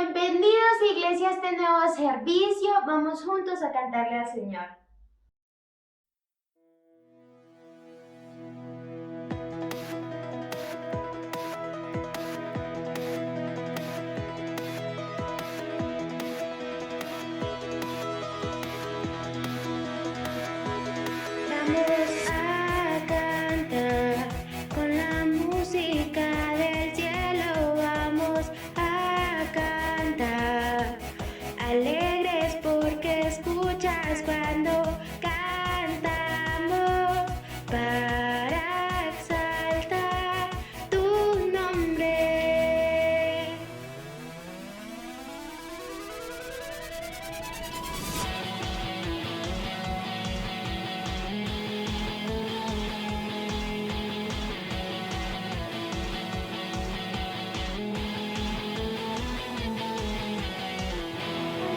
Bienvenidos, iglesia, a este nuevo servicio. Vamos juntos a cantarle al Señor. Vamos a cantar con la música del cielo, vamos a cantar alegres porque escuchas cuando cantamos para exaltar tu nombre.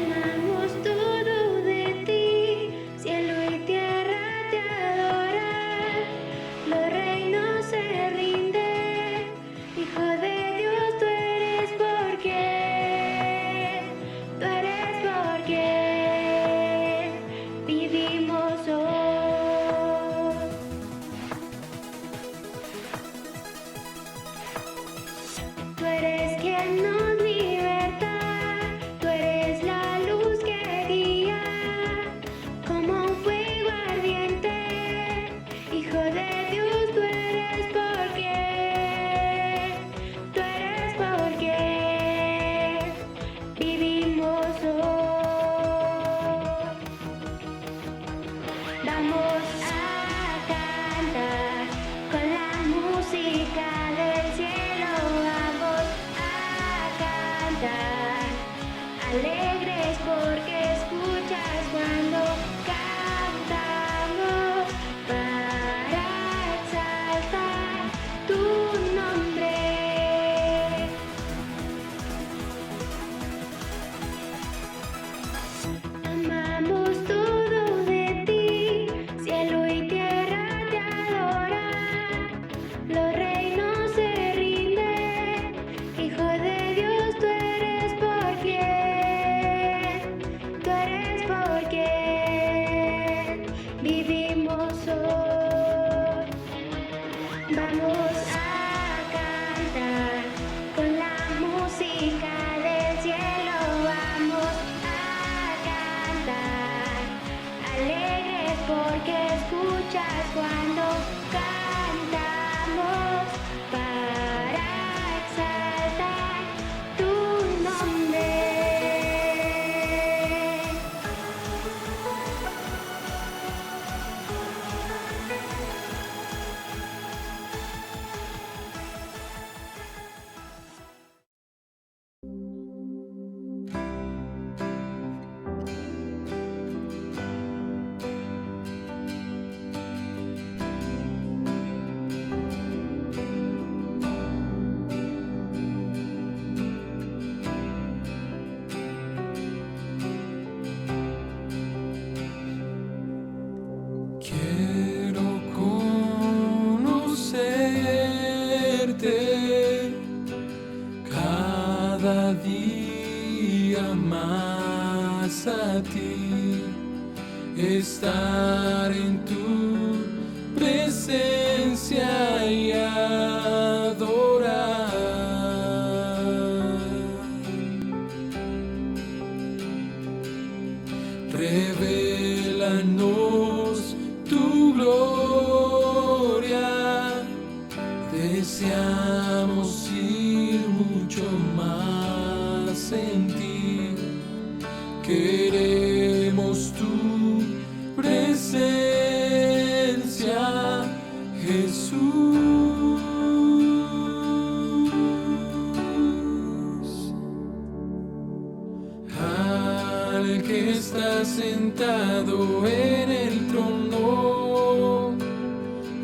Amamos todo de ti, cielo y tierra te adoran, los reinos se rinden, Hijo de Dios tú eres porque vivimos hoy. Tú eres quien nos liberta, tú eres la luz que guía, como un fuego ardiente, Hijo de Dios, tú eres porque vivimos hoy. Vamos a cantar con la música del cielo, vamos a cantar alegres porque escuchas cuando cantamos para exaltar tu nombre. Amamos todo de ti, cielo y tierra te adoran, los reinos se rinden, Hijo de Dios tú eres porque vivimos hoy. Vamos a cantar con la música del cielo, vamos a cantar alegres porque escuchas cuando cantamos para exaltar tu nombre. Quiero conocerte cada día más a ti, estar en tu presencia y adorar. Revélanos tu gloria, deseamos ir mucho más en ti, queremos tu presencia, Jesús. Al que está sentado en el trono,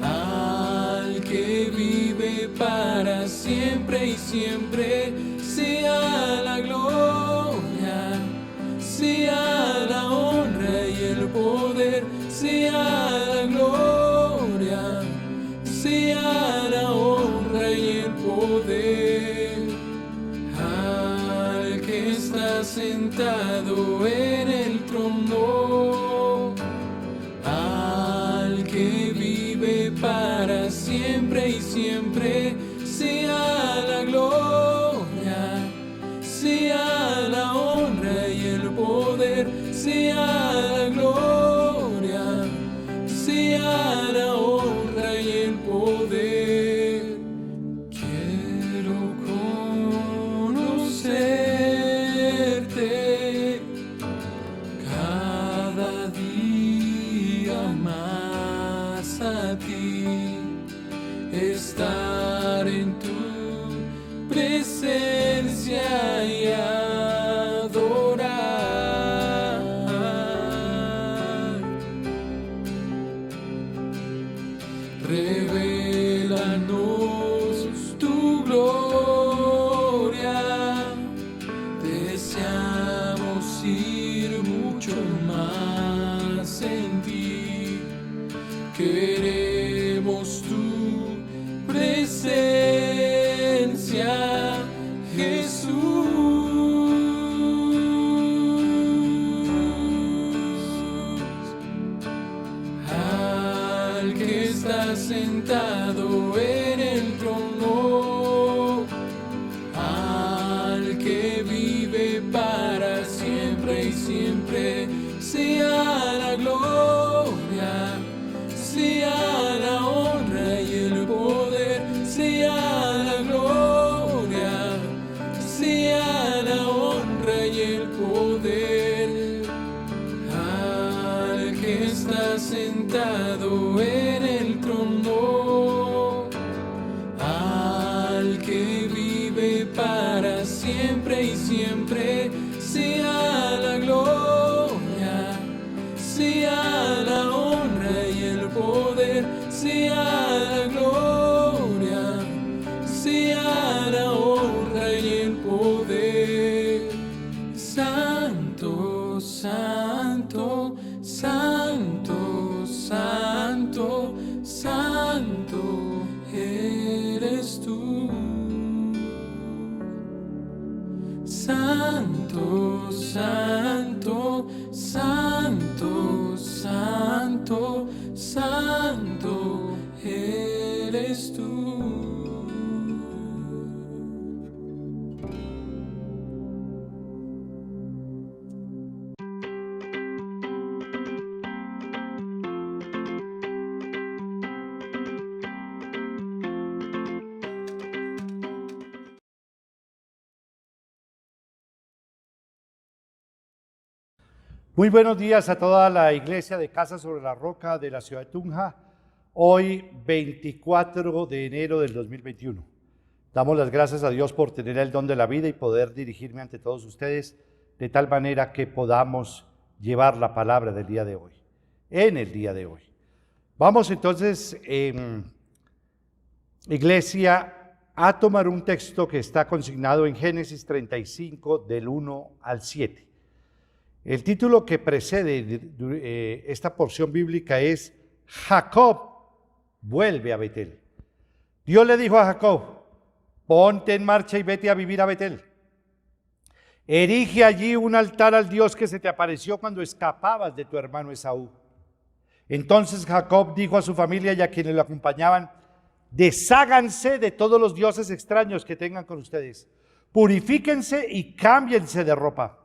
al que vive para siempre y siempre, sea la gloria, sea la honra y el poder, sea la gloria, sea la honra y el poder, al que sentado en el trono, al que vive para siempre y siempre, sea la gloria, sea la honra y el poder, sea la gloria, sea la honra y el poder. Quiero conocerte cada día más a ti, estar en tu presencia y adorar. Revélanos tu gloria, deseamos ir mucho más en ti, queremos tu presencia, Jesús. Al que está sentado en el trono, al que vive para siempre y siempre, sea la gloria, sea la honra y el poder, sea la gloria, sea la honra y el poder. Al que está sentado en el trono, al que vive para siempre y siempre, sea la gloria, sea la honra y el poder, sea la gloria, sea la honra y el poder. Santo, santo, santo, santo, santo eres tú. Santo, santo, santo, santo, santo eres tú. Muy buenos días a toda la iglesia de Casa sobre la Roca de la ciudad de Tunja. Hoy 24 de enero del 2021. Damos las gracias a Dios por tener el don de la vida y poder dirigirme ante todos ustedes de tal manera que podamos llevar la palabra del día de hoy, en el día de hoy. Vamos entonces, iglesia, a tomar un texto que está consignado en Génesis 35 del 1 al 7. El título que precede esta porción bíblica es Jacob vuelve a Betel. Dios le dijo a Jacob: ponte en marcha y vete a vivir a Betel. Erige allí un altar al Dios que se te apareció cuando escapabas de tu hermano Esaú. Entonces Jacob dijo a su familia y a quienes lo acompañaban: desháganse de todos los dioses extraños que tengan con ustedes. Purifíquense y cámbiense de ropa.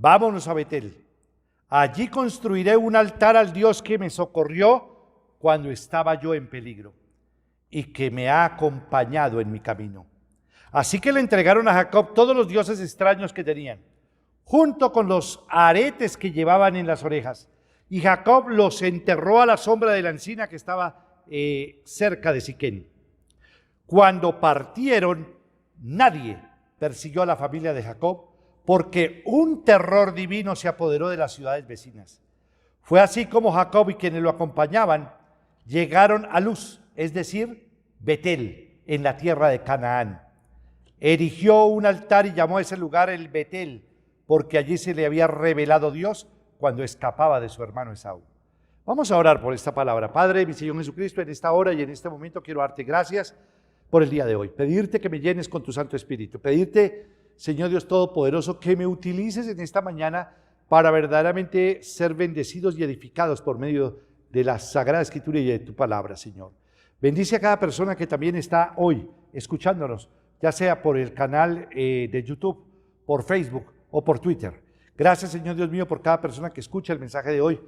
Vámonos a Betel. Allí construiré un altar al Dios que me socorrió cuando estaba yo en peligro y que me ha acompañado en mi camino. Así que le entregaron a Jacob todos los dioses extraños que tenían, junto con los aretes que llevaban en las orejas. Y Jacob los enterró a la sombra de la encina que estaba cerca de Siquén. Cuando partieron, nadie persiguió a la familia de Jacob, porque un terror divino se apoderó de las ciudades vecinas. Fue así como Jacob y quienes lo acompañaban llegaron a Luz, es decir, Betel, en la tierra de Canaán. Erigió un altar y llamó a ese lugar el Betel, porque allí se le había revelado Dios cuando escapaba de su hermano Esaú. Vamos a orar por esta palabra. Padre, mi Señor Jesucristo, en esta hora y en este momento quiero darte gracias por el día de hoy. Pedirte que me llenes con tu Santo Espíritu. Pedirte, Señor Dios Todopoderoso, que me utilices en esta mañana para verdaderamente ser bendecidos y edificados por medio de la Sagrada Escritura y de tu palabra, Señor. Bendice a cada persona que también está hoy escuchándonos, ya sea por el canal de YouTube, por Facebook o por Twitter. Gracias, Señor Dios mío, por cada persona que escucha el mensaje de hoy.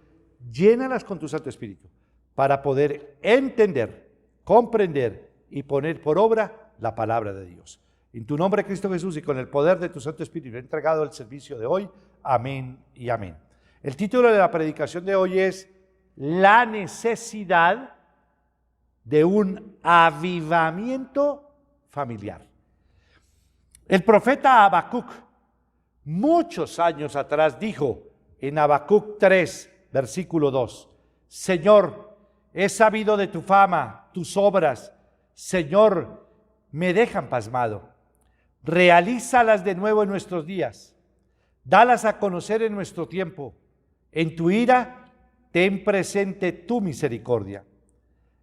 Llénalas con tu Santo Espíritu para poder entender, comprender y poner por obra la palabra de Dios. En tu nombre, Cristo Jesús, y con el poder de tu Santo Espíritu, he entregado el servicio de hoy. Amén y amén. El título de la predicación de hoy es La necesidad de un avivamiento familiar. El profeta Habacuc, muchos años atrás, dijo en Habacuc 3, versículo 2, Señor, he sabido de tu fama, tus obras, Señor, me dejan pasmado. Realízalas de nuevo en nuestros días, dalas a conocer en nuestro tiempo. En tu ira, ten presente tu misericordia.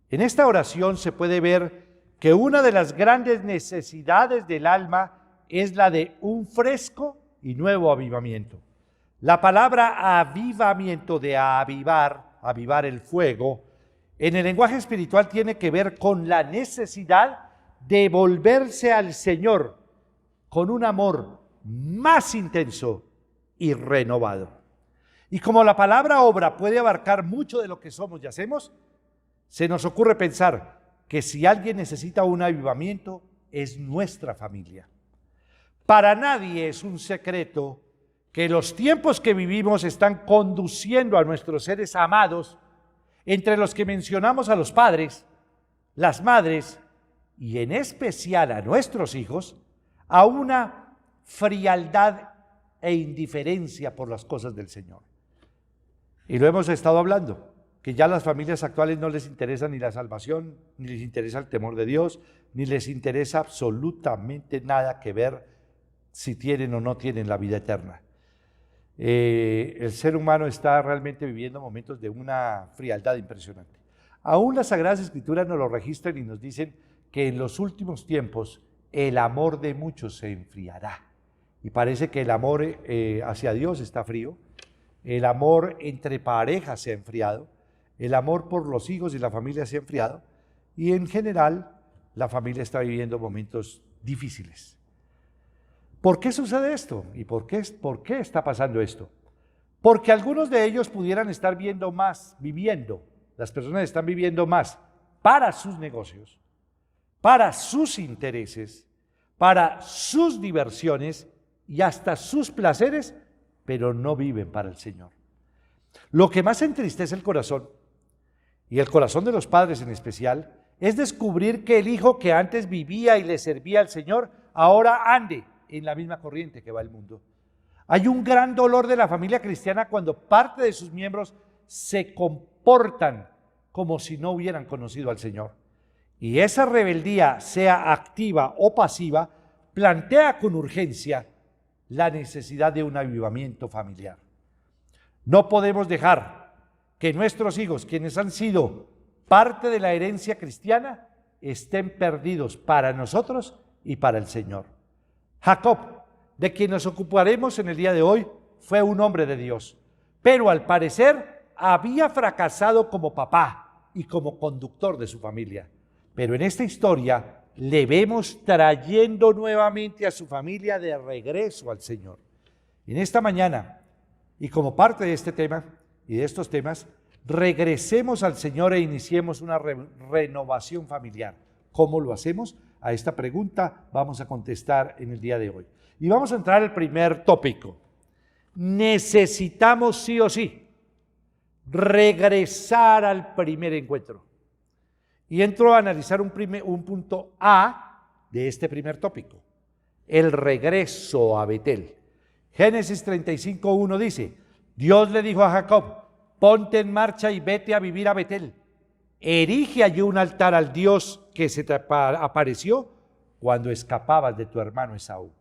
En esta oración se puede ver que una de las grandes necesidades del alma es la de un fresco y nuevo avivamiento. La palabra avivamiento, de avivar el fuego, en el lenguaje espiritual tiene que ver con la necesidad de volverse al Señor con un amor más intenso y renovado. Y como la palabra obra puede abarcar mucho de lo que somos y hacemos, se nos ocurre pensar que si alguien necesita un avivamiento, es nuestra familia. Para nadie es un secreto que los tiempos que vivimos están conduciendo a nuestros seres amados, entre los que mencionamos a los padres, las madres y en especial a nuestros hijos, a una frialdad e indiferencia por las cosas del Señor. Y lo hemos estado hablando, que ya a las familias actuales no les interesa ni la salvación, ni les interesa el temor de Dios, ni les interesa absolutamente nada que ver si tienen o no tienen la vida eterna. El ser humano está realmente viviendo momentos de una frialdad impresionante. Aún las Sagradas Escrituras nos lo registran y nos dicen que en los últimos tiempos el amor de muchos se enfriará. Y parece que el amor hacia Dios está frío, el amor entre parejas se ha enfriado, el amor por los hijos y la familia se ha enfriado, y en general la familia está viviendo momentos difíciles. ¿Por qué sucede esto? ¿Y por qué está pasando esto? Porque algunos de ellos pudieran estar viviendo, las personas están viviendo más para sus negocios, para sus intereses, para sus diversiones y hasta sus placeres, pero no viven para el Señor. Lo que más entristece el corazón, y el corazón de los padres en especial, es descubrir que el hijo que antes vivía y le servía al Señor, ahora ande en la misma corriente que va el mundo. Hay un gran dolor de la familia cristiana cuando parte de sus miembros se comportan como si no hubieran conocido al Señor. Y esa rebeldía, sea activa o pasiva, plantea con urgencia la necesidad de un avivamiento familiar. No podemos dejar que nuestros hijos, quienes han sido parte de la herencia cristiana, estén perdidos para nosotros y para el Señor. Jacob, de quien nos ocuparemos en el día de hoy, fue un hombre de Dios, pero al parecer había fracasado como papá y como conductor de su familia. Pero en esta historia le vemos trayendo nuevamente a su familia de regreso al Señor. En esta mañana, y como parte de este tema y de estos temas, regresemos al Señor e iniciemos una renovación familiar. ¿Cómo lo hacemos? A esta pregunta vamos a contestar en el día de hoy. Y vamos a entrar al primer tópico. Necesitamos sí o sí regresar al primer encuentro. Y entro a analizar un punto A de este primer tópico, el regreso a Betel. Génesis 35:1 dice, Dios le dijo a Jacob, ponte en marcha y vete a vivir a Betel. Erige allí un altar al Dios que se te apareció cuando escapabas de tu hermano Esaú.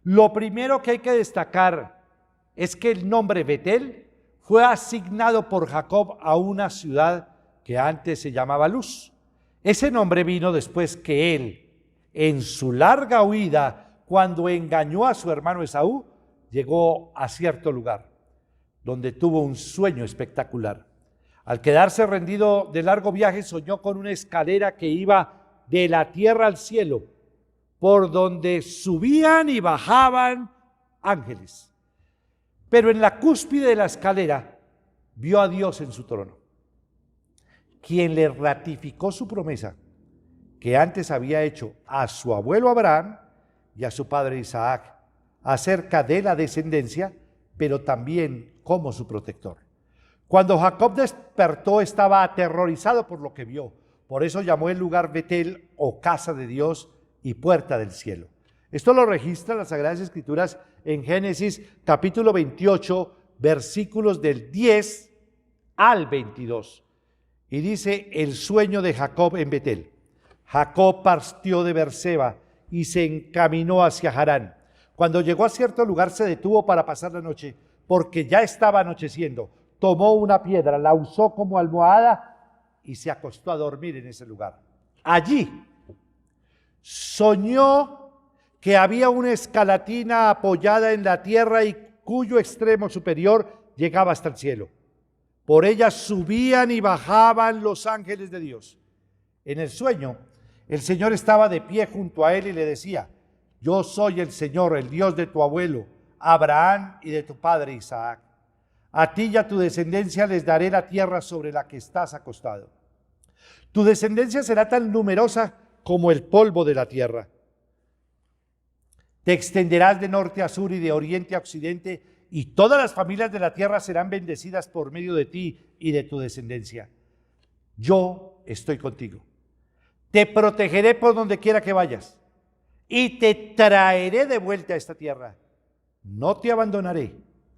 Lo primero que hay que destacar es que el nombre Betel fue asignado por Jacob a una ciudad que antes se llamaba Luz. Ese nombre vino después que él, en su larga huida, cuando engañó a su hermano Esaú, llegó a cierto lugar, donde tuvo un sueño espectacular. Al quedarse rendido de largo viaje, soñó con una escalera que iba de la tierra al cielo, por donde subían y bajaban ángeles. Pero en la cúspide de la escalera vio a Dios en su trono, quien le ratificó su promesa que antes había hecho a su abuelo Abraham y a su padre Isaac acerca de la descendencia, pero también como su protector. Cuando Jacob despertó, estaba aterrorizado por lo que vio. Por eso llamó el lugar Betel, o casa de Dios y puerta del cielo. Esto lo registran las Sagradas Escrituras en Génesis capítulo 28, versículos del 10 al 22. Y dice: el sueño de Jacob en Betel. Jacob partió de Berseba y se encaminó hacia Harán. Cuando llegó a cierto lugar, se detuvo para pasar la noche, porque ya estaba anocheciendo. Tomó una piedra, la usó como almohada y se acostó a dormir en ese lugar. Allí soñó que había una escalatina apoyada en la tierra y cuyo extremo superior llegaba hasta el cielo. Por ella subían y bajaban los ángeles de Dios. En el sueño, el Señor estaba de pie junto a él y le decía: yo soy el Señor, el Dios de tu abuelo Abraham y de tu padre Isaac. A ti y a tu descendencia les daré la tierra sobre la que estás acostado. Tu descendencia será tan numerosa como el polvo de la tierra. Te extenderás de norte a sur y de oriente a occidente, y todas las familias de la tierra serán bendecidas por medio de ti y de tu descendencia. Yo estoy contigo. Te protegeré por donde quiera que vayas, y te traeré de vuelta a esta tierra. No te abandonaré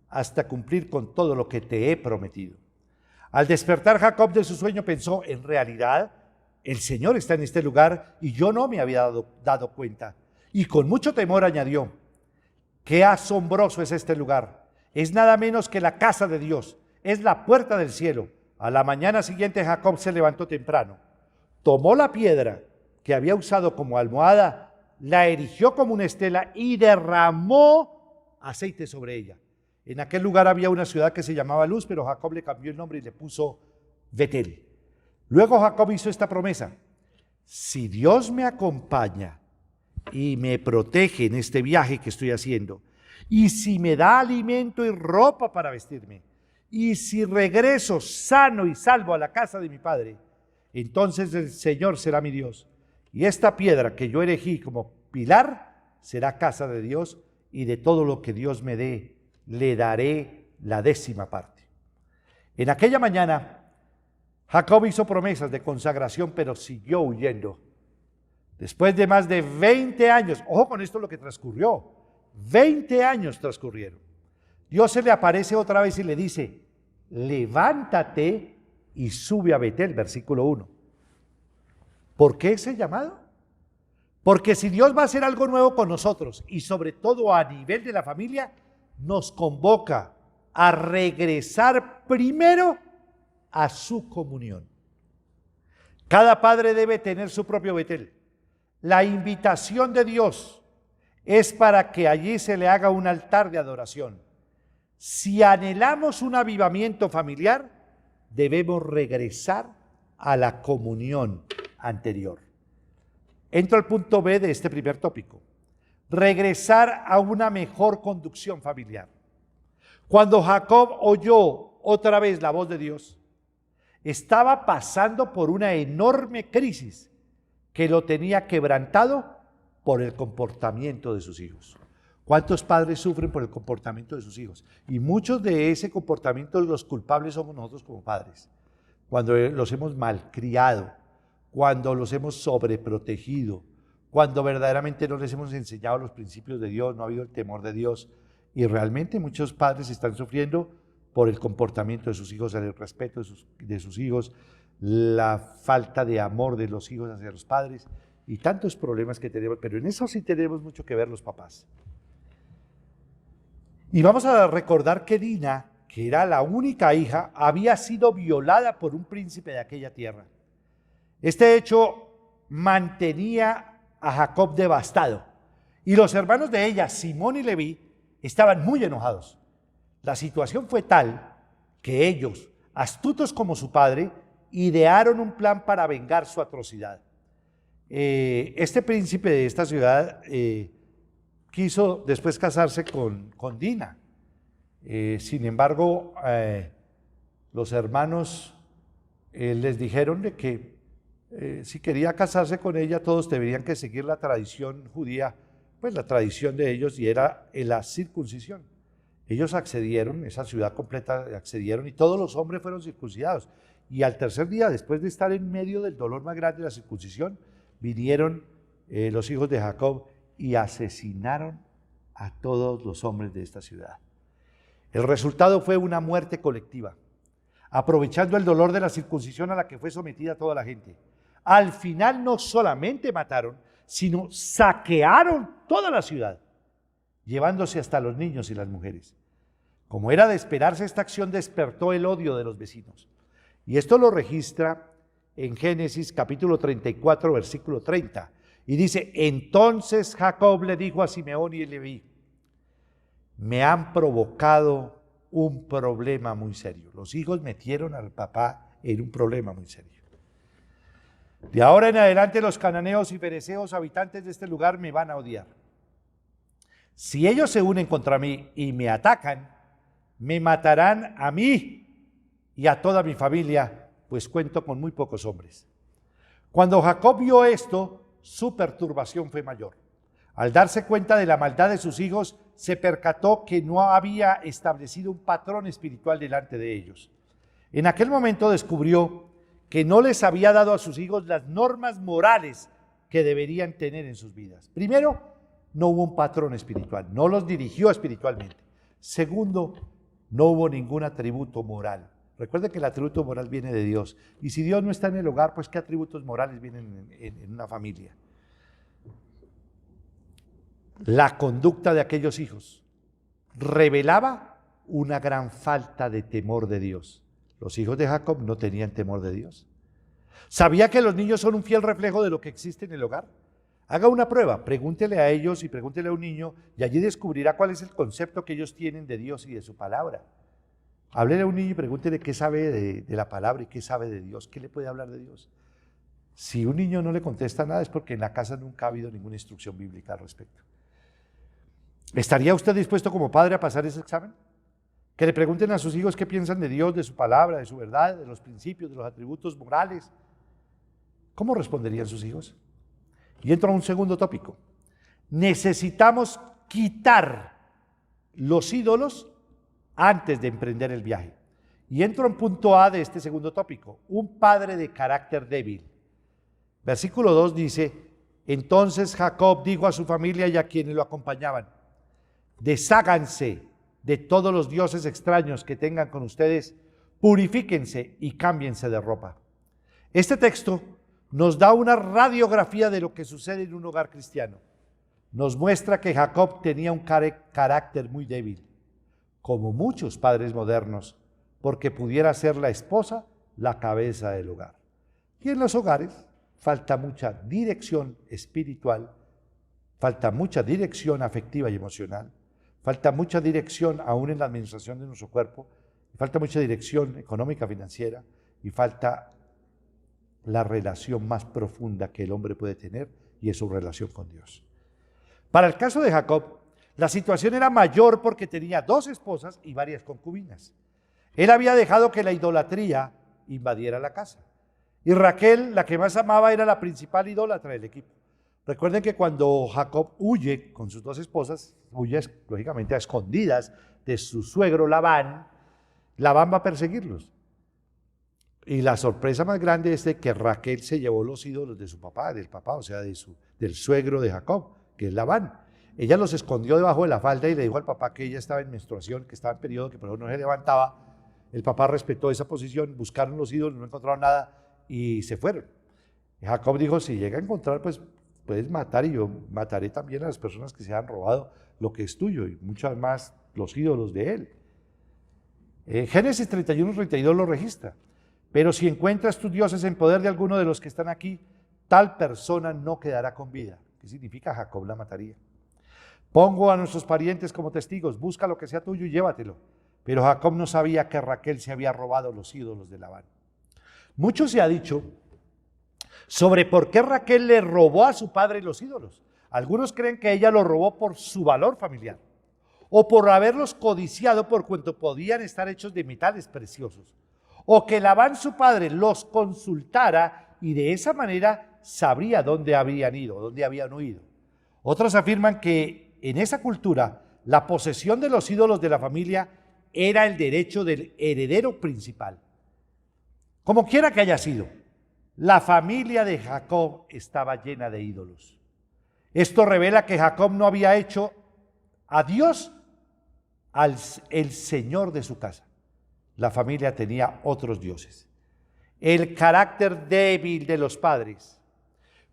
hasta cumplir con todo lo que te he prometido. Al despertar Jacob de su sueño pensó: en realidad el Señor está en este lugar y yo no me había dado cuenta. Y con mucho temor añadió: qué asombroso es este lugar. Es nada menos que la casa de Dios, es la puerta del cielo. A la mañana siguiente Jacob se levantó temprano, tomó la piedra que había usado como almohada, la erigió como una estela y derramó aceite sobre ella. En aquel lugar había una ciudad que se llamaba Luz, pero Jacob le cambió el nombre y le puso Betel. Luego Jacob hizo esta promesa: si Dios me acompaña y me protege en este viaje que estoy haciendo, y si me da alimento y ropa para vestirme, y si regreso sano y salvo a la casa de mi padre, entonces el Señor será mi Dios, y esta piedra que yo erigí como pilar será casa de Dios, y de todo lo que Dios me dé, le daré la 10ª parte. En aquella mañana, Jacob hizo promesas de consagración, pero siguió huyendo. Después de más de 20 años, ojo con esto lo que transcurrió, 20 años transcurrieron. Dios se le aparece otra vez y le dice: levántate y sube a Betel, versículo 1. ¿Por qué ese llamado? Porque si Dios va a hacer algo nuevo con nosotros, y sobre todo a nivel de la familia, nos convoca a regresar primero a su comunión. Cada padre debe tener su propio Betel. La invitación de Dios es para que allí se le haga un altar de adoración. Si anhelamos un avivamiento familiar, debemos regresar a la comunión anterior. Entro al punto B de este primer tópico: regresar a una mejor conducción familiar. Cuando Jacob oyó otra vez la voz de Dios, estaba pasando por una enorme crisis que lo tenía quebrantado por el comportamiento de sus hijos. ¿Cuántos padres sufren por el comportamiento de sus hijos? Y muchos de ese comportamiento, los culpables somos nosotros como padres. Cuando los hemos malcriado, cuando los hemos sobreprotegido, cuando verdaderamente no les hemos enseñado los principios de Dios, no ha habido el temor de Dios. Y realmente muchos padres están sufriendo por el comportamiento de sus hijos, el respeto de sus hijos, la falta de amor de los hijos hacia los padres y tantos problemas que tenemos, pero en eso sí tenemos mucho que ver los papás. Y vamos a recordar que Dina, que era la única hija, había sido violada por un príncipe de aquella tierra. Este hecho mantenía a Jacob devastado Y los hermanos de ella, Simón y Leví, estaban muy enojados. La situación fue tal que ellos, astutos como su padre, idearon un plan para vengar su atrocidad. Este príncipe de esta ciudad quiso después casarse con Dina. Sin embargo, los hermanos les dijeron de que si quería casarse con ella, todos deberían que seguir la tradición judía, pues la tradición de ellos, y era la circuncisión. Ellos accedieron, esa ciudad completa accedieron, y todos los hombres fueron circuncidados. Y al tercer día, después de estar en medio del dolor más grande de la circuncisión, vinieron los hijos de Jacob y asesinaron a todos los hombres de esta ciudad. El resultado fue una muerte colectiva, aprovechando el dolor de la circuncisión a la que fue sometida toda la gente. Al final no solamente mataron, sino saquearon toda la ciudad, llevándose hasta los niños y las mujeres. Como era de esperarse, esta acción despertó el odio de los vecinos. Y esto lo registra en Génesis capítulo 34, versículo 30. Y dice, entonces Jacob le dijo a Simeón y Leví, me han provocado un problema muy serio. Los hijos metieron al papá en un problema muy serio. De ahora en adelante los cananeos y fereceos, habitantes de este lugar, me van a odiar. Si ellos se unen contra mí y me atacan, me matarán a mí y a toda mi familia, pues cuento con muy pocos hombres. Cuando Jacob vio esto, su perturbación fue mayor. Al darse cuenta de la maldad de sus hijos, se percató que no había establecido un patrón espiritual delante de ellos. En aquel momento descubrió que no les había dado a sus hijos las normas morales que deberían tener en sus vidas. Primero, no hubo un patrón espiritual, no los dirigió espiritualmente. Segundo, no hubo ningún atributo moral. Recuerde que el atributo moral viene de Dios. Y si Dios no está en el hogar, pues ¿qué atributos morales vienen en una familia? La conducta de aquellos hijos revelaba una gran falta de temor de Dios. Los hijos de Jacob no tenían temor de Dios. ¿Sabía que los niños son un fiel reflejo de lo que existe en el hogar? Haga una prueba, pregúntele a ellos y pregúntele a un niño y allí descubrirá cuál es el concepto que ellos tienen de Dios y de su palabra. Háblele a un niño y pregúntele qué sabe de la palabra y qué sabe de Dios, qué le puede hablar de Dios. Si un niño no le contesta nada es porque en la casa nunca ha habido ninguna instrucción bíblica al respecto. ¿Estaría usted dispuesto como padre a pasar ese examen? Que le pregunten a sus hijos qué piensan de Dios, de su palabra, de su verdad, de los principios, de los atributos morales. ¿Cómo responderían sus hijos? Y entro a un segundo tópico. Necesitamos quitar los ídolos antes de emprender el viaje. Y entro en punto A de este segundo tópico, un padre de carácter débil. Versículo 2 dice, entonces Jacob dijo a su familia y a quienes lo acompañaban, desháganse de todos los dioses extraños que tengan con ustedes, purifíquense y cámbiense de ropa. Este texto nos da una radiografía de lo que sucede en un hogar cristiano. Nos muestra que Jacob tenía un carácter muy débil, como muchos padres modernos, porque pudiera ser la esposa la cabeza del hogar. Y en los hogares falta mucha dirección espiritual, falta mucha dirección afectiva y emocional, falta mucha dirección aún en la administración de nuestro cuerpo, falta mucha dirección económica, financiera, y falta la relación más profunda que el hombre puede tener, y es su relación con Dios. Para el caso de Jacob, la situación era mayor porque tenía 2 esposas y varias concubinas. Él había dejado que la idolatría invadiera la casa. Y Raquel, la que más amaba, era la principal idólatra del equipo. Recuerden que cuando Jacob huye con sus 2 esposas, huye lógicamente a escondidas de su suegro Labán, Labán va a perseguirlos. Y la sorpresa más grande es de que Raquel se llevó los ídolos de su papá, del papá, o sea, del suegro de Jacob, que es Labán. Ella los escondió debajo de la falda y le dijo al papá que ella estaba en menstruación, que estaba en periodo, que por eso no se levantaba. El papá respetó esa posición, buscaron los ídolos, no encontraron nada y se fueron. Y Jacob dijo, si llega a encontrar, pues puedes matar y yo mataré también a las personas que se han robado lo que es tuyo y muchas más los ídolos de él. Génesis 31-32 lo registra. Pero si encuentras tus dioses en poder de alguno de los que están aquí, tal persona no quedará con vida. ¿Qué significa? Jacob la mataría. Pongo a nuestros parientes como testigos, busca lo que sea tuyo y llévatelo. Pero Jacob no sabía que Raquel se había robado los ídolos de Labán. Mucho se ha dicho sobre por qué Raquel le robó a su padre los ídolos. Algunos creen que ella los robó por su valor familiar o por haberlos codiciado por cuanto podían estar hechos de metales preciosos, o que Labán su padre los consultara y de esa manera sabría dónde habían ido, dónde habían huido. Otros afirman que en esa cultura la posesión de los ídolos de la familia era el derecho del heredero principal. Como quiera que haya sido, la familia de Jacob estaba llena de ídolos. Esto revela que Jacob no había hecho a Dios el Señor de su casa. La familia tenía otros dioses. El carácter débil de los padres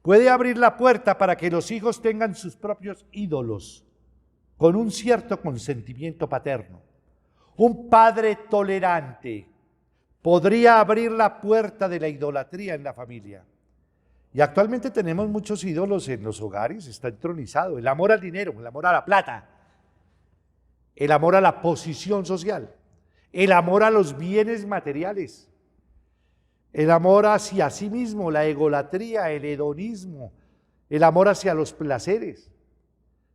puede abrir la puerta para que los hijos tengan sus propios ídolos con un cierto consentimiento paterno. Un padre tolerante podría abrir la puerta de la idolatría en la familia. Y actualmente tenemos muchos ídolos en los hogares, está entronizado. El amor al dinero, el amor a la plata, el amor a la posición social, el amor a los bienes materiales, el amor hacia sí mismo, la egolatría, el hedonismo, el amor hacia los placeres.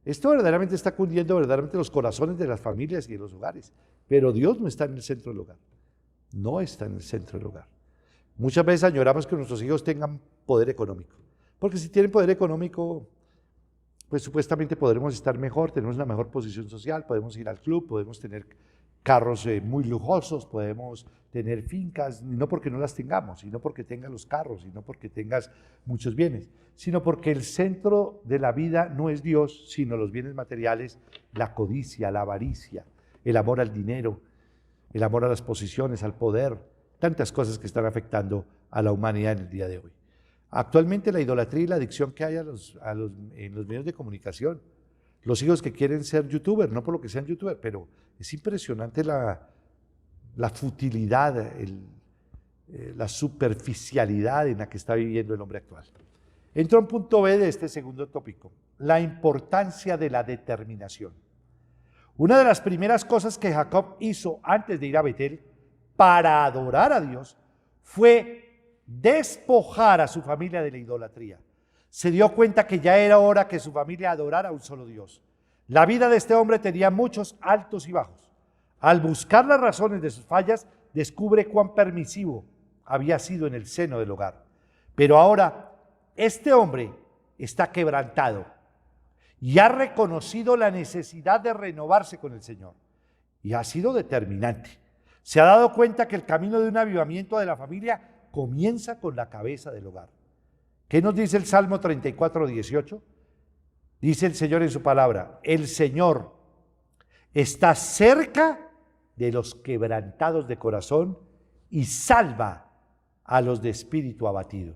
Esto verdaderamente está cundiendo verdaderamente los corazones de las familias y de los hogares. Pero Dios no está en el centro del hogar. No está en el centro del hogar. Muchas veces añoramos que nuestros hijos tengan poder económico. Porque si tienen poder económico, pues supuestamente podremos estar mejor, tenemos una mejor posición social, podemos ir al club, podemos tener carros muy lujosos, podemos tener fincas, no porque no las tengamos, sino porque tengas los carros, y no porque tengas muchos bienes, sino porque el centro de la vida no es Dios, sino los bienes materiales, la codicia, la avaricia, el amor al dinero, el amor a las posiciones, al poder, tantas cosas que están afectando a la humanidad en el día de hoy. Actualmente la idolatría y la adicción que hay en los medios de comunicación, los hijos que quieren ser youtubers, no por lo que sean youtubers, pero es impresionante la futilidad, la superficialidad en la que está viviendo el hombre actual. Entro en punto B de este segundo tópico, la importancia de la determinación. Una de las primeras cosas que Jacob hizo antes de ir a Betel para adorar a Dios fue despojar a su familia de la idolatría. Se dio cuenta que ya era hora que su familia adorara a un solo Dios. La vida de este hombre tenía muchos altos y bajos. Al buscar las razones de sus fallas, descubre cuán permisivo había sido en el seno del hogar. Pero ahora, este hombre está quebrantado y ha reconocido la necesidad de renovarse con el Señor. Y ha sido determinante. Se ha dado cuenta que el camino de un avivamiento de la familia comienza con la cabeza del hogar. ¿Qué nos dice el Salmo 34, 18? Dice el Señor en su palabra, el Señor está cerca de los quebrantados de corazón y salva a los de espíritu abatido.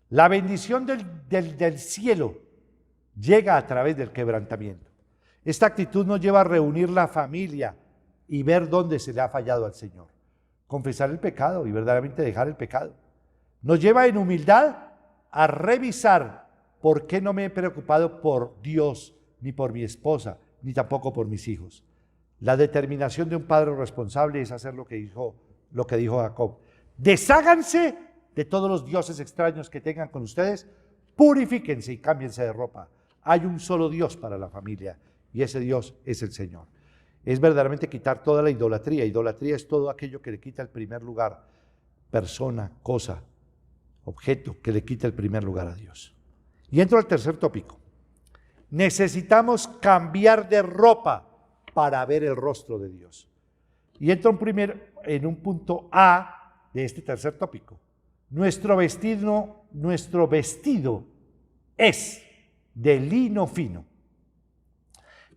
La bendición del cielo llega a través del quebrantamiento. Esta actitud nos lleva a reunir la familia y ver dónde se le ha fallado al Señor. Confesar el pecado y verdaderamente dejar el pecado. Nos lleva en humildad a revisar por qué no me he preocupado por Dios, ni por mi esposa, ni tampoco por mis hijos. La determinación de un padre responsable es hacer lo que dijo Jacob. Desháganse de todos los dioses extraños que tengan con ustedes, purifíquense y cámbiense de ropa. Hay un solo Dios para la familia y ese Dios es el Señor. Es verdaderamente quitar toda la idolatría. Idolatría es todo aquello que le quita el primer lugar, persona, cosa, objeto, que le quita el primer lugar a Dios. Y entro al tercer tópico. Necesitamos cambiar de ropa para ver el rostro de Dios. Y entro en un punto A de este tercer tópico. Nuestro vestido es de lino fino.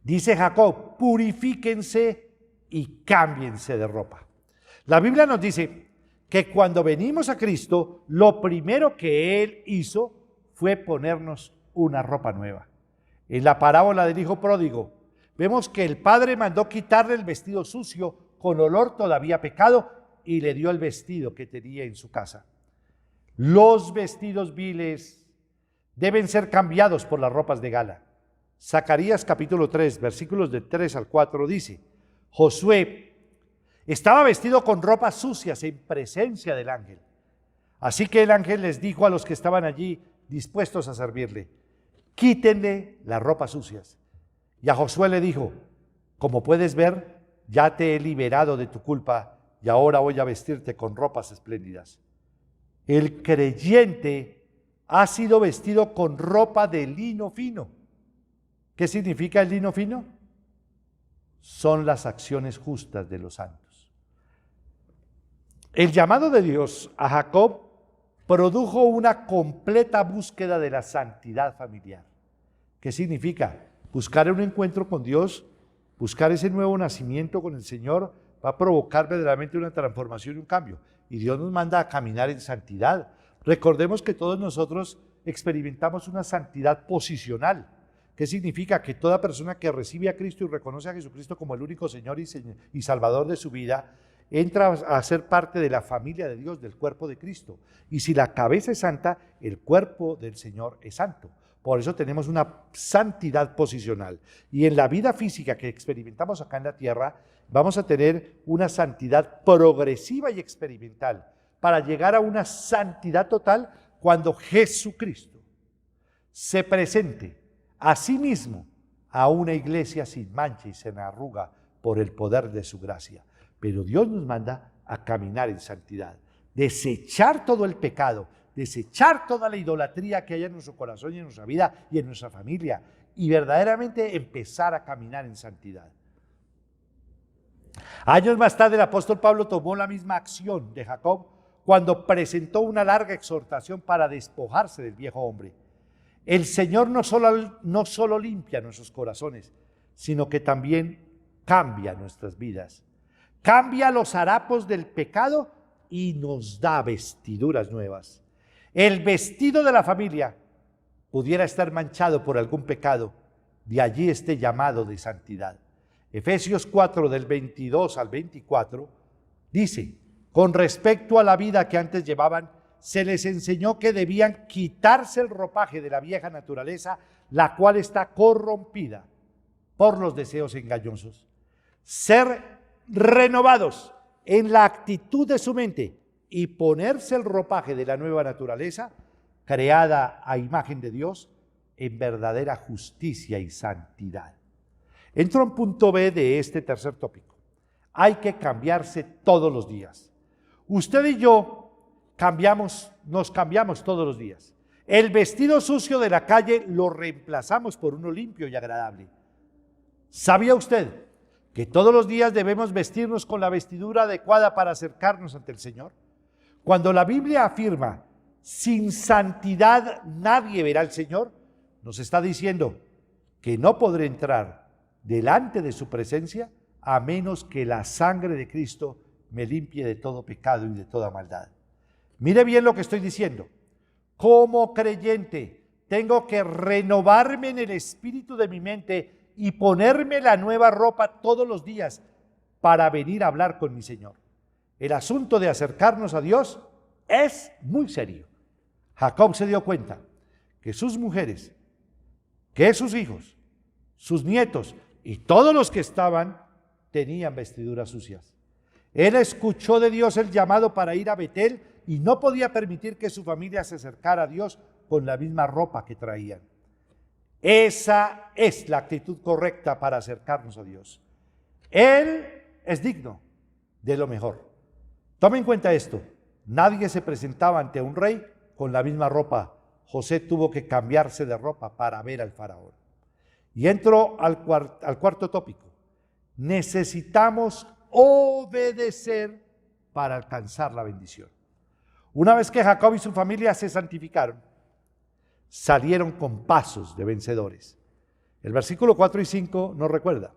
Dice Jacob, purifíquense y cámbiense de ropa. La Biblia nos dice que cuando venimos a Cristo, lo primero que Él hizo fue ponernos una ropa nueva. En la parábola del hijo pródigo, vemos que el padre mandó quitarle el vestido sucio con olor todavía a pecado y le dio el vestido que tenía en su casa. Los vestidos viles deben ser cambiados por las ropas de gala. Zacarías capítulo 3, versículos de 3 al 4 dice: Josué estaba vestido con ropas sucias en presencia del ángel. Así que el ángel les dijo a los que estaban allí dispuestos a servirle: quítenle las ropas sucias. Y a Josué le dijo: como puedes ver, ya te he liberado de tu culpa y ahora voy a vestirte con ropas espléndidas. El creyente ha sido vestido con ropa de lino fino. ¿Qué significa el lino fino? Son las acciones justas de los santos. El llamado de Dios a Jacob produjo una completa búsqueda de la santidad familiar. ¿Qué significa? Buscar un encuentro con Dios, buscar ese nuevo nacimiento con el Señor, va a provocar verdaderamente una transformación y un cambio. Y Dios nos manda a caminar en santidad. Recordemos que todos nosotros experimentamos una santidad posicional. ¿Qué significa? Que toda persona que recibe a Cristo y reconoce a Jesucristo como el único Señor y Salvador de su vida, entra a ser parte de la familia de Dios, del cuerpo de Cristo. Y si la cabeza es santa, el cuerpo del Señor es santo. Por eso tenemos una santidad posicional. Y en la vida física que experimentamos acá en la tierra, vamos a tener una santidad progresiva y experimental para llegar a una santidad total cuando Jesucristo se presente a sí mismo a una iglesia sin mancha y sin arruga por el poder de su gracia. Pero Dios nos manda a caminar en santidad, desechar todo el pecado, desechar toda la idolatría que hay en nuestro corazón y en nuestra vida y en nuestra familia, y verdaderamente empezar a caminar en santidad. Años más tarde el apóstol Pablo tomó la misma acción de Jacob cuando presentó una larga exhortación para despojarse del viejo hombre. El Señor no solo limpia nuestros corazones, sino que también cambia nuestras vidas. Cambia los harapos del pecado y nos da vestiduras nuevas. El vestido de la familia pudiera estar manchado por algún pecado, de allí este llamado de santidad. Efesios 4 del 22 al 24 dice: con respecto a la vida que antes llevaban, se les enseñó que debían quitarse el ropaje de la vieja naturaleza, la cual está corrompida por los deseos engañosos. Ser renovados en la actitud de su mente y ponerse el ropaje de la nueva naturaleza, creada a imagen de Dios, en verdadera justicia y santidad. Entro en punto B de este tercer tópico. Hay que cambiarse todos los días. Usted y yo nos cambiamos todos los días. El vestido sucio de la calle lo reemplazamos por uno limpio y agradable. ¿Sabía usted que todos los días debemos vestirnos con la vestidura adecuada para acercarnos ante el Señor? Cuando la Biblia afirma: sin santidad nadie verá al Señor, nos está diciendo que no podré entrar delante de su presencia a menos que la sangre de Cristo me limpie de todo pecado y de toda maldad. Mire bien lo que estoy diciendo. Como creyente, tengo que renovarme en el espíritu de mi mente y ponerme la nueva ropa todos los días para venir a hablar con mi Señor. El asunto de acercarnos a Dios es muy serio. Jacob se dio cuenta que sus mujeres, que sus hijos, sus nietos y todos los que estaban tenían vestiduras sucias. Él escuchó de Dios el llamado para ir a Betel y no podía permitir que su familia se acercara a Dios con la misma ropa que traían. Esa es la actitud correcta para acercarnos a Dios. Él es digno de lo mejor. Tome en cuenta esto: nadie se presentaba ante un rey con la misma ropa. José tuvo que cambiarse de ropa para ver al faraón. Y entro al cuarto tópico. Necesitamos obedecer para alcanzar la bendición. Una vez que Jacob y su familia se santificaron, salieron con pasos de vencedores. El versículo 4 y 5 nos recuerda: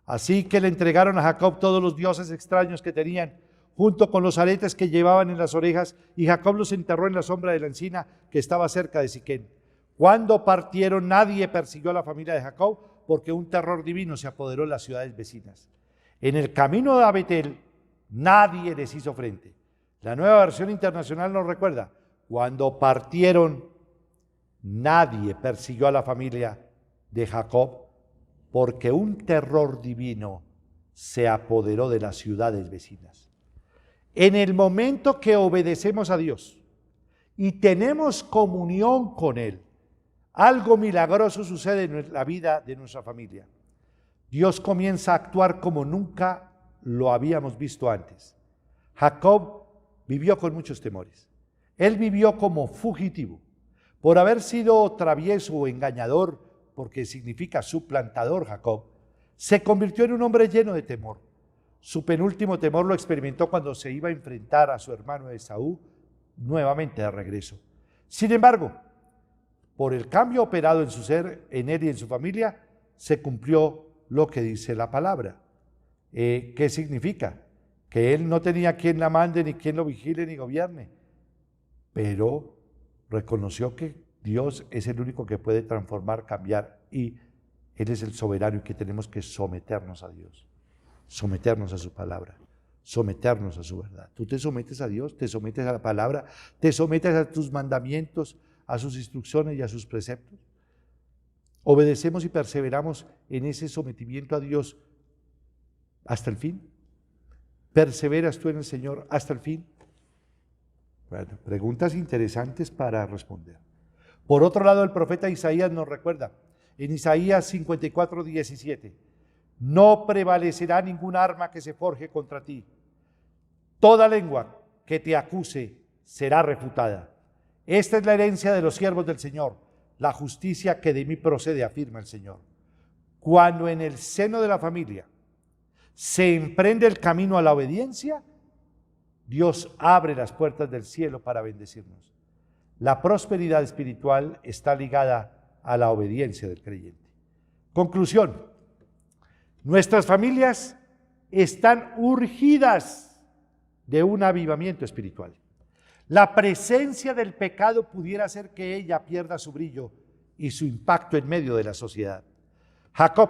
así que le entregaron a Jacob todos los dioses extraños que tenían, junto con los aretes que llevaban en las orejas, y Jacob los enterró en la sombra de la encina que estaba cerca de Siquén. Cuando partieron, nadie persiguió a la familia de Jacob, porque un terror divino se apoderó de las ciudades vecinas. En el camino a Betel, nadie les hizo frente. La Nueva Versión Internacional nos recuerda: cuando partieron, nadie persiguió a la familia de Jacob, porque un terror divino se apoderó de las ciudades vecinas. En el momento que obedecemos a Dios y tenemos comunión con Él, algo milagroso sucede en la vida de nuestra familia. Dios comienza a actuar como nunca lo habíamos visto antes. Jacob vivió con muchos temores. Él vivió como fugitivo. Por haber sido travieso o engañador, porque significa suplantador Jacob, se convirtió en un hombre lleno de temor. Su penúltimo temor lo experimentó cuando se iba a enfrentar a su hermano Esaú nuevamente de regreso. Sin embargo, por el cambio operado en su ser, en él y en su familia, se cumplió lo que dice la palabra. ¿Qué significa? Que él no tenía quien la mande, ni quien lo vigile, ni gobierne, pero reconoció que Dios es el único que puede transformar, cambiar, y Él es el soberano y que tenemos que someternos a Dios, someternos a su palabra, someternos a su verdad. Tú te sometes a Dios, te sometes a la palabra, te sometes a tus mandamientos, a sus instrucciones y a sus preceptos. Obedecemos y perseveramos en ese sometimiento a Dios hasta el fin. ¿Perseveras tú en el Señor hasta el fin? Bueno, preguntas interesantes para responder. Por otro lado, el profeta Isaías nos recuerda, en Isaías 54, 17, no prevalecerá ningún arma que se forje contra ti. Toda lengua que te acuse será refutada. Esta es la herencia de los siervos del Señor, la justicia que de mí procede, afirma el Señor. Cuando en el seno de la familia se emprende el camino a la obediencia, Dios abre las puertas del cielo para bendecirnos. La prosperidad espiritual está ligada a la obediencia del creyente. Conclusión: nuestras familias están urgidas de un avivamiento espiritual. La presencia del pecado pudiera hacer que ella pierda su brillo y su impacto en medio de la sociedad. Jacob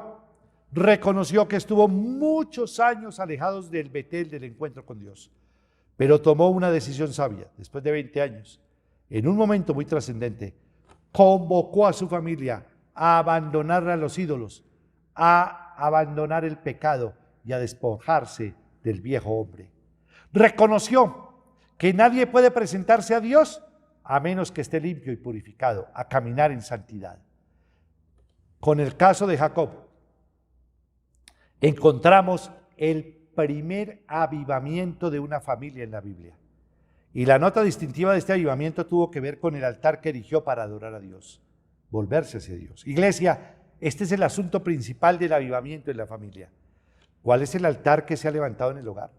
reconoció que estuvo muchos años alejados del Betel, del encuentro con Dios, pero tomó una decisión sabia. Después de 20 años, en un momento muy trascendente, convocó a su familia a abandonar a los ídolos, a abandonar el pecado y a despojarse del viejo hombre. Reconoció que nadie puede presentarse a Dios a menos que esté limpio y purificado, a caminar en santidad. Con el caso de Jacob, encontramos el primer avivamiento de una familia en la Biblia. Y la nota distintiva de este avivamiento tuvo que ver con el altar que erigió para adorar a Dios, volverse hacia Dios. Iglesia, este es el asunto principal del avivamiento en la familia. ¿Cuál es el altar que se ha levantado en el hogar?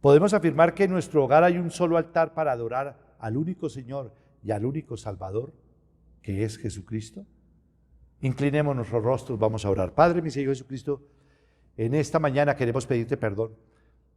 Podemos afirmar que en nuestro hogar hay un solo altar para adorar al único Señor y al único Salvador, que es Jesucristo. Inclinemos nuestros rostros, vamos a orar. Padre, mi Señor Jesucristo, en esta mañana queremos pedirte perdón.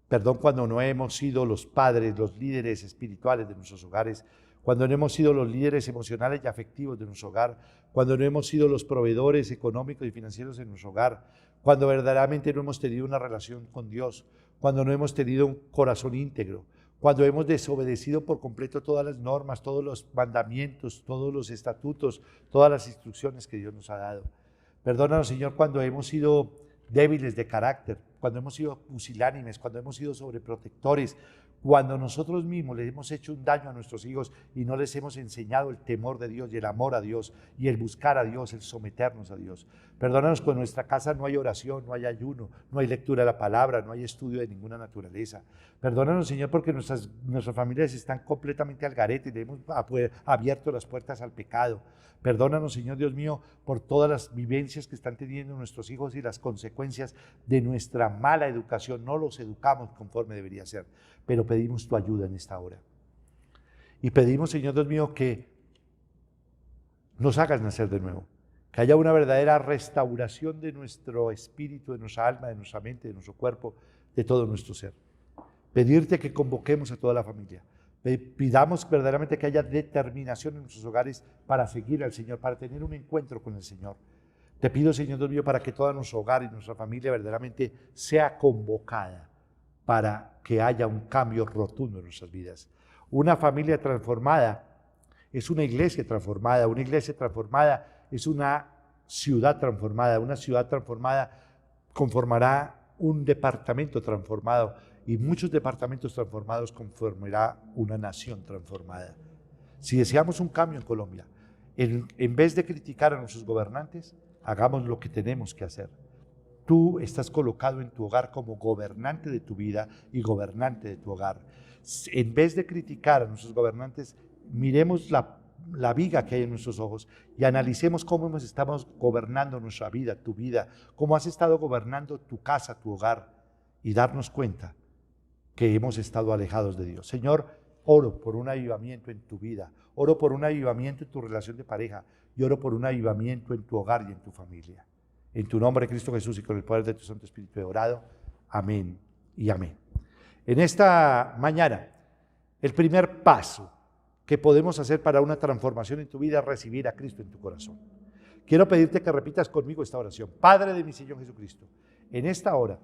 Perdón cuando no hemos sido los padres, los líderes espirituales de nuestros hogares, cuando no hemos sido los líderes emocionales y afectivos de nuestro hogar, cuando no hemos sido los proveedores económicos y financieros en nuestro hogar, cuando verdaderamente no hemos tenido una relación con Dios, cuando no hemos tenido un corazón íntegro, cuando hemos desobedecido por completo todas las normas, todos los mandamientos, todos los estatutos, todas las instrucciones que Dios nos ha dado. Perdónanos, Señor, cuando hemos sido débiles de carácter, cuando hemos sido pusilánimes, cuando hemos sido sobreprotectores, cuando nosotros mismos les hemos hecho un daño a nuestros hijos y no les hemos enseñado el temor de Dios y el amor a Dios y el buscar a Dios, el someternos a Dios. Perdónanos cuando en nuestra casa no hay oración, no hay ayuno, no hay lectura de la palabra, no hay estudio de ninguna naturaleza. Perdónanos, Señor, porque nuestras familias están completamente al garete y le hemos abierto las puertas al pecado. Perdónanos, Señor Dios mío, por todas las vivencias que están teniendo nuestros hijos y las consecuencias de nuestra mala educación. No los educamos conforme debería ser, pero pedimos tu ayuda en esta hora. Y pedimos, Señor Dios mío, que nos hagas nacer de nuevo, que haya una verdadera restauración de nuestro espíritu, de nuestra alma, de nuestra mente, de nuestro cuerpo, de todo nuestro ser. Pedirte que convoquemos a toda la familia. Pidamos verdaderamente que haya determinación en nuestros hogares para seguir al Señor, para tener un encuentro con el Señor. Te pido, Señor Dios mío, para que todo nuestro hogar y nuestra familia verdaderamente sea convocada para que haya un cambio rotundo en nuestras vidas. Una familia transformada es una iglesia transformada es una ciudad transformada. Una ciudad transformada conformará un departamento transformado y muchos departamentos transformados conformará una nación transformada. Si deseamos un cambio en Colombia, en vez de criticar a nuestros gobernantes, hagamos lo que tenemos que hacer. Tú estás colocado en tu hogar como gobernante de tu vida y gobernante de tu hogar. En vez de criticar a nuestros gobernantes, miremos la viga que hay en nuestros ojos y analicemos cómo estamos gobernando nuestra vida, tu vida, cómo has estado gobernando tu casa, tu hogar, y darnos cuenta que hemos estado alejados de Dios. Señor, oro por un avivamiento en tu vida, oro por un avivamiento en tu relación de pareja y oro por un avivamiento en tu hogar y en tu familia. En tu nombre, Cristo Jesús, y con el poder de tu Santo Espíritu he orado. Amén y amén. En esta mañana, el primer paso que podemos hacer para una transformación en tu vida es recibir a Cristo en tu corazón. Quiero pedirte que repitas conmigo esta oración. Padre de mi Señor Jesucristo, en esta hora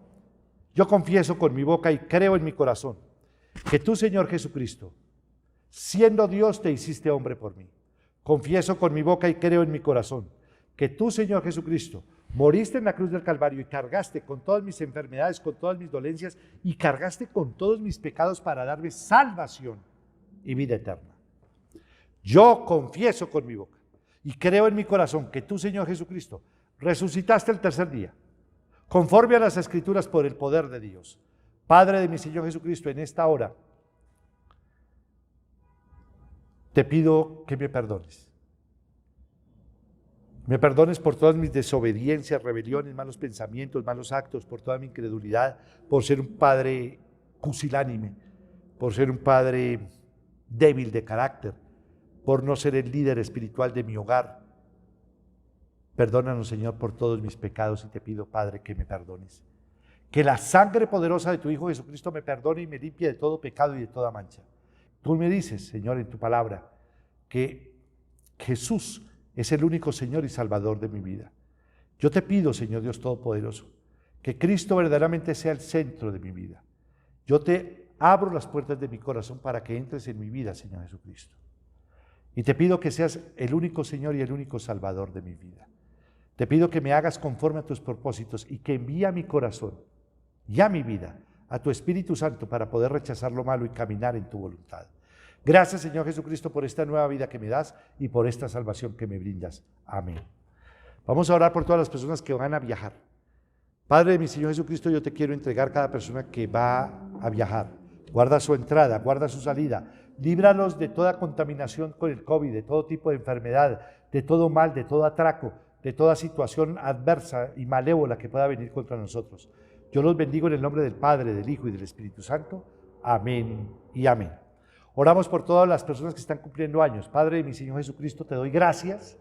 yo confieso con mi boca y creo en mi corazón que tú, Señor Jesucristo, siendo Dios, te hiciste hombre por mí. Confieso con mi boca y creo en mi corazón que tú, Señor Jesucristo, moriste en la cruz del Calvario y cargaste con todas mis enfermedades, con todas mis dolencias y cargaste con todos mis pecados para darme salvación y vida eterna. Yo confieso con mi boca y creo en mi corazón que tú, Señor Jesucristo, resucitaste el tercer día, conforme a las Escrituras por el poder de Dios. Padre de mi Señor Jesucristo, en esta hora te pido que me perdones. Me perdones por todas mis desobediencias, rebeliones, malos pensamientos, malos actos, por toda mi incredulidad, por ser un padre pusilánime, por ser un padre débil de carácter, por no ser el líder espiritual de mi hogar. Perdónanos, Señor, por todos mis pecados y te pido, Padre, que me perdones. Que la sangre poderosa de tu Hijo Jesucristo me perdone y me limpie de todo pecado y de toda mancha. Tú me dices, Señor, en tu palabra, que Jesús es el único Señor y Salvador de mi vida. Yo te pido, Señor Dios Todopoderoso, que Cristo verdaderamente sea el centro de mi vida. Yo te abro las puertas de mi corazón para que entres en mi vida, Señor Jesucristo. Y te pido que seas el único Señor y el único Salvador de mi vida. Te pido que me hagas conforme a tus propósitos y que envíe a mi corazón y a mi vida a tu Espíritu Santo para poder rechazar lo malo y caminar en tu voluntad. Gracias, Señor Jesucristo, por esta nueva vida que me das y por esta salvación que me brindas. Amén. Vamos a orar por todas las personas que van a viajar. Padre de mi Señor Jesucristo, yo te quiero entregar cada persona que va a viajar. Guarda su entrada, guarda su salida. Líbralos de toda contaminación con el COVID, de todo tipo de enfermedad, de todo mal, de todo atraco, de toda situación adversa y malévola que pueda venir contra nosotros. Yo los bendigo en el nombre del Padre, del Hijo y del Espíritu Santo. Amén y amén. Oramos por todas las personas que están cumpliendo años. Padre de mi Señor Jesucristo, te doy gracias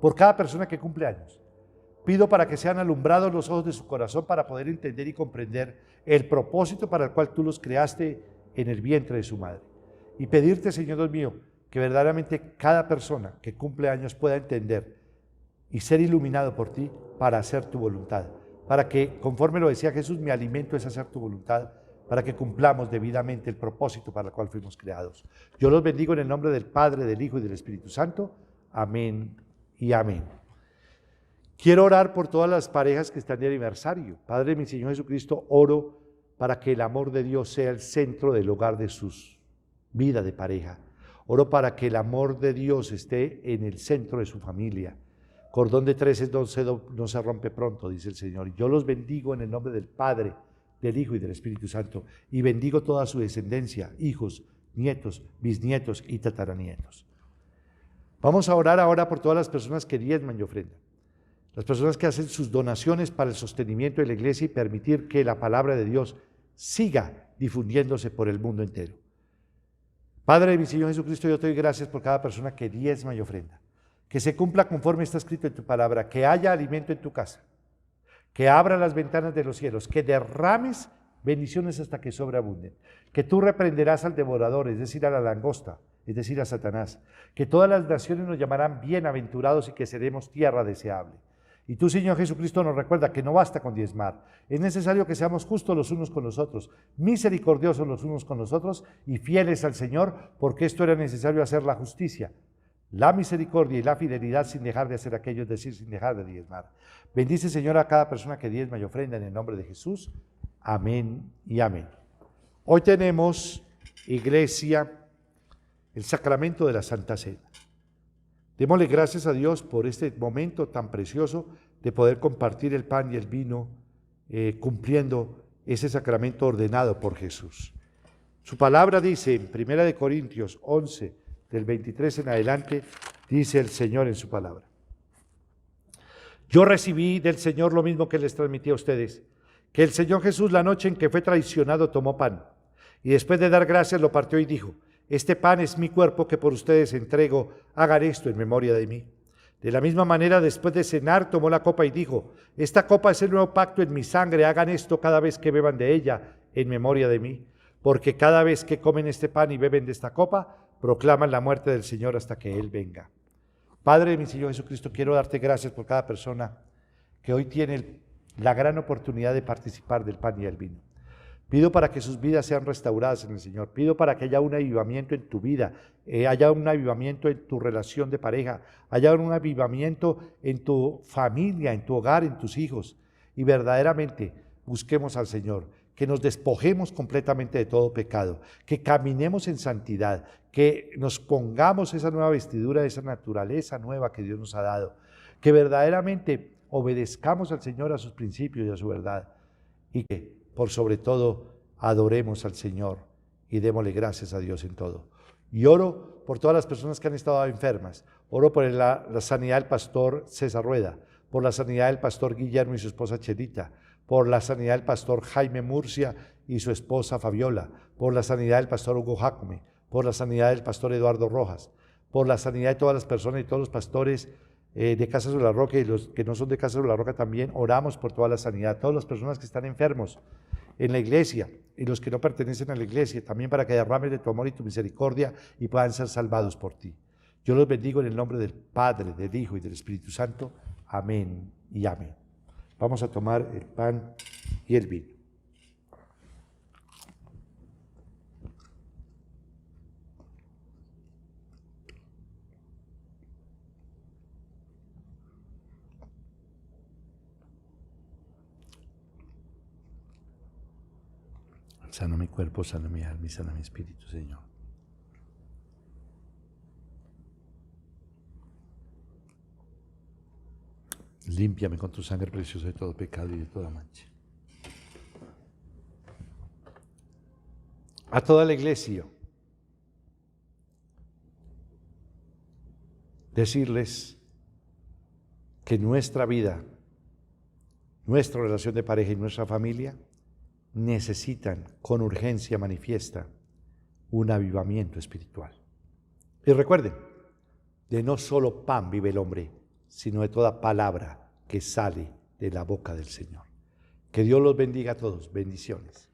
por cada persona que cumple años. Pido para que sean alumbrados los ojos de su corazón para poder entender y comprender el propósito para el cual tú los creaste en el vientre de su madre. Y pedirte, Señor Dios mío, que verdaderamente cada persona que cumple años pueda entender y ser iluminado por ti para hacer tu voluntad. Para que, conforme lo decía Jesús, mi alimento es hacer tu voluntad, para que cumplamos debidamente el propósito para el cual fuimos creados. Yo los bendigo en el nombre del Padre, del Hijo y del Espíritu Santo. Amén y amén. Quiero orar por todas las parejas que están de aniversario. Padre de mi Señor Jesucristo, oro para que el amor de Dios sea el centro del hogar de sus vidas de pareja. Oro para que el amor de Dios esté en el centro de su familia. Cordón de tres no se rompe pronto, dice el Señor. Yo los bendigo en el nombre del Padre, del Hijo y del Espíritu Santo, y bendigo toda su descendencia, hijos, nietos, bisnietos y tataranietos. Vamos a orar ahora por todas las personas que diezman y ofrendan, las personas que hacen sus donaciones para el sostenimiento de la iglesia y permitir que la palabra de Dios siga difundiéndose por el mundo entero. Padre de mi Señor Jesucristo, yo te doy gracias por cada persona que diezma y ofrenda, que se cumpla conforme está escrito en tu palabra, que haya alimento en tu casa, que abra las ventanas de los cielos, que derrames bendiciones hasta que sobreabunden, que tú reprenderás al devorador, es decir, a la langosta, es decir, a Satanás, que todas las naciones nos llamarán bienaventurados y que seremos tierra deseable. Y tú, Señor Jesucristo, nos recuerda que no basta con diezmar, es necesario que seamos justos los unos con los otros, misericordiosos los unos con los otros y fieles al Señor, porque esto era necesario hacer la justicia, la misericordia y la fidelidad sin dejar de hacer aquello, es decir, sin dejar de diezmar. Bendice, Señor, a cada persona que diezma y ofrenda en el nombre de Jesús. Amén y amén. Hoy tenemos, iglesia, el sacramento de la Santa Cena. Démosle gracias a Dios por este momento tan precioso de poder compartir el pan y el vino, cumpliendo ese sacramento ordenado por Jesús. Su palabra dice en 1 Corintios 11, del 23 en adelante, dice el Señor en su palabra: yo recibí del Señor lo mismo que les transmití a ustedes, que el Señor Jesús, la noche en que fue traicionado, tomó pan, y después de dar gracias lo partió y dijo: este pan es mi cuerpo que por ustedes entrego, hagan esto en memoria de mí. De la misma manera, después de cenar, tomó la copa y dijo: esta copa es el nuevo pacto en mi sangre, hagan esto cada vez que beban de ella en memoria de mí. Porque cada vez que comen este pan y beben de esta copa, proclaman la muerte del Señor hasta que Él venga. Padre de mi Señor Jesucristo, quiero darte gracias por cada persona que hoy tiene la gran oportunidad de participar del pan y el vino. Pido para que sus vidas sean restauradas en el Señor. Pido para que haya un avivamiento en tu vida, haya un avivamiento en tu relación de pareja, haya un avivamiento en tu familia, en tu hogar, en tus hijos. Y verdaderamente busquemos al Señor, que nos despojemos completamente de todo pecado, que caminemos en santidad, que nos pongamos esa nueva vestidura, esa naturaleza nueva que Dios nos ha dado, que verdaderamente obedezcamos al Señor, a sus principios y a su verdad, y que por sobre todo adoremos al Señor y démosle gracias a Dios en todo. Y oro por todas las personas que han estado enfermas, oro por la sanidad del pastor César Rueda, por la sanidad del pastor Guillermo y su esposa Chelita, por la sanidad del pastor Jaime Murcia y su esposa Fabiola, por la sanidad del pastor Hugo Jacome, por la sanidad del pastor Eduardo Rojas, por la sanidad de todas las personas y todos los pastores de Casa sobre la Roca y los que no son de Casa sobre la Roca también, oramos por toda la sanidad, todas las personas que están enfermos en la iglesia y los que no pertenecen a la iglesia, también para que derrames de tu amor y tu misericordia y puedan ser salvados por ti. Yo los bendigo en el nombre del Padre, del Hijo y del Espíritu Santo. Amén y amén. Vamos a tomar el pan y el vino. Sana mi cuerpo, sana mi alma y sana mi espíritu, Señor. Límpiame con tu sangre preciosa de todo pecado y de toda mancha. A toda la iglesia, decirles que nuestra vida, nuestra relación de pareja y nuestra familia necesitan con urgencia manifiesta un avivamiento espiritual. Y recuerden, de no solo pan vive el hombre, sino de toda palabra que sale de la boca del Señor. Que Dios los bendiga a todos. Bendiciones.